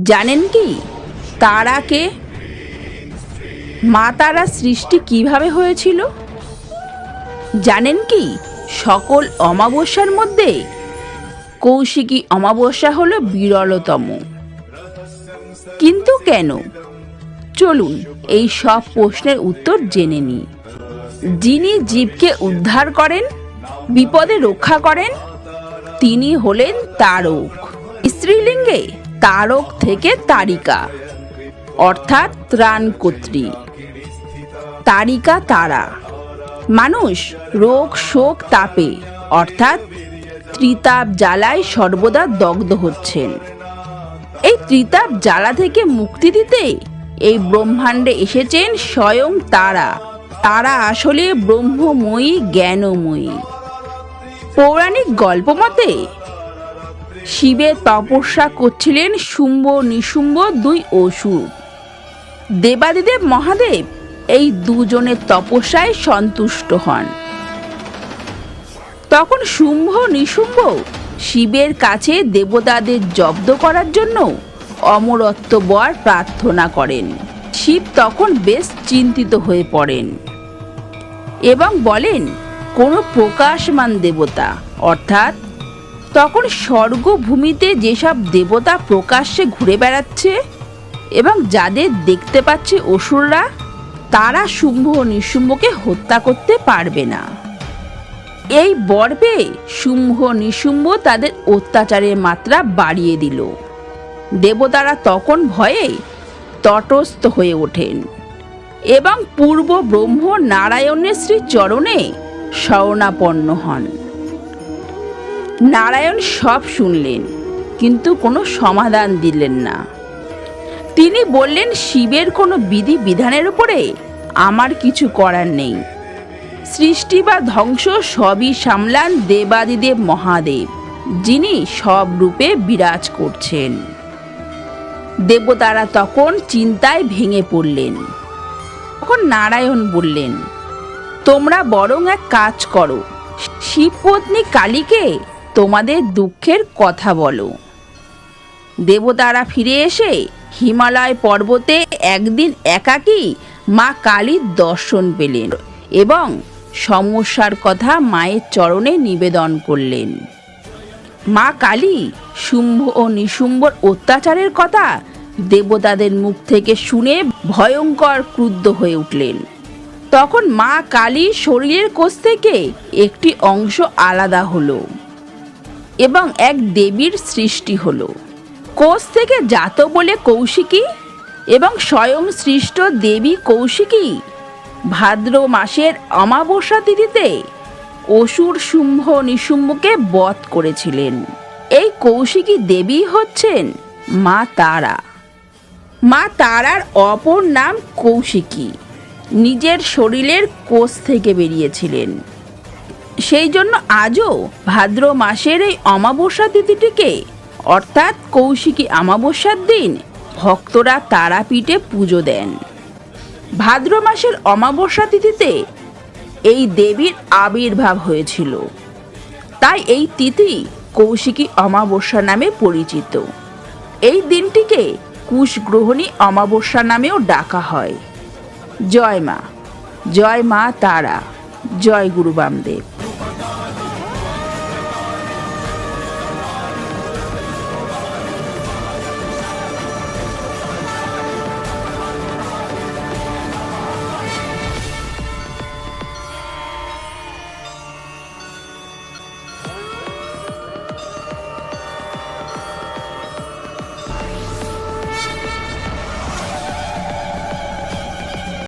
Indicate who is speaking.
Speaker 1: জানেন কি তারাকে? মা তারা সৃষ্টি কিভাবে হয়েছিল? জানেন কি সকল অমাবস্যার মধ্যে কৌশিকী অমাবস্যা হলো বিরলতম? কিন্তু কেন? চলুন এই সব প্রশ্নের উত্তর জেনে নিই। যিনি জীবকে উদ্ধার করেন, বিপদে রক্ষা করেন, তিনি হলেন তারক। স্ত্রীলিঙ্গে তারক থেকে তারিকা, অর্থাৎ ত্রাণকর্ত্রী। তারিকা তারা। মানুষ রোগ শোক তাপে অর্থাৎ ত্রিতাপ জ্বালায় সর্বদা দগ্ধ হচ্ছেন। এই ত্রিতাপ জ্বালা থেকে মুক্তি দিতে এই ব্রহ্মাণ্ডে এসেছেন স্বয়ং তারা। তারা আসলে ব্রহ্মময়ী, জ্ঞানময়ী। পৌরাণিক গল্প মতে শিবের তপস্যা করছিলেন শুম্ভ নিশুম্ভ দুই অসুর। দেবাদিদেব মহাদেব এই দুজনের তপস্যায় সন্তুষ্ট হন। তখন শুম্ভ নিশুম্ভ শিবের কাছে দেবতাদের জব্দ করার জন্য অমরত্ব বর প্রার্থনা করেন। শিব তখন বেশ চিন্তিত হয়ে পড়েন এবং বলেন, কোনো প্রকাশমান দেবতা, অর্থাৎ তখন স্বর্গভূমিতে যেসব দেবতা প্রকাশ্যে ঘুরে বেড়াচ্ছে এবং যাদের দেখতে পাচ্ছে অসুররা, তারা শুম্ভ নিশুম্ভকে হত্যা করতে পারবে না। এই বর পেয়ে শুম্ভ নিশুম্ভ তাদের অত্যাচারের মাত্রা বাড়িয়ে দিল। দেবতারা তখন ভয়ে তটস্থ হয়ে ওঠেন এবং পূর্ব ব্রহ্ম নারায়ণের শ্রী চরণে শরণাপন্ন হন। নারায়ণ সব শুনলেন কিন্তু কোনো সমাধান দিলেন না। তিনি বললেন, শিবের কোনো বিধি বিধানের উপরে আমার কিছু করার নেই। সৃষ্টি বা ধ্বংস সবই সামলান দেবাদিদেব মহাদেব, যিনি সব রূপে বিরাজ করছেন। দেবতারা তখন চিন্তায় ভেঙে পড়লেন। তখন নারায়ণ বললেন, তোমরা বরং এক কাজ করো, শিবপত্নী কালীকে তোমাদের দুঃখের কথা বলো। দেবতারা ফিরে এসে হিমালয় পর্বতে একদিন একাকী মা কালীর দর্শন পেলেন এবং সমস্যার কথা মায়ের চরণে নিবেদন করলেন। মা কালী শুম্ভ ও নিশুম্ভর অত্যাচারের কথা দেবতাদের মুখ থেকে শুনে ভয়ঙ্কর ক্রুদ্ধ হয়ে উঠলেন। তখন মা কালীর শরীরের কোষ থেকে একটি অংশ আলাদা হলো এবং এক দেবীর সৃষ্টি হলো। কোষ থেকে জাত বলে কৌশিকী এবং স্বয়ং সৃষ্ট দেবী কৌশিকী ভাদ্র মাসের অমাবস্যা তিথিতে অসুর শুম্ভ নিশুম্ভকে বধ করেছিলেন। এই কৌশিকী দেবী হচ্ছেন মা তারা। মা তারার অপর নাম কৌশিকী। নিজের শরীরের কোষ থেকে বেরিয়েছিলেন। সেই জন্য আজও ভাদ্র মাসের এই অমাবস্যা তিথিটিকে অর্থাৎ কৌশিকী অমাবস্যার দিন ভক্তরা তারাপীঠে পুজো দেন। ভাদ্র মাসের অমাবস্যা তিথিতে এই দেবীর আবির্ভাব হয়েছিল, তাই এই তিথি কৌশিকী অমাবস্যা নামে পরিচিত। এই দিনটিকে কুশগ্রহণী অমাবস্যা নামেও ডাকা হয়। জয় মা, জয় মা তারা, জয় গুরু বামদেব।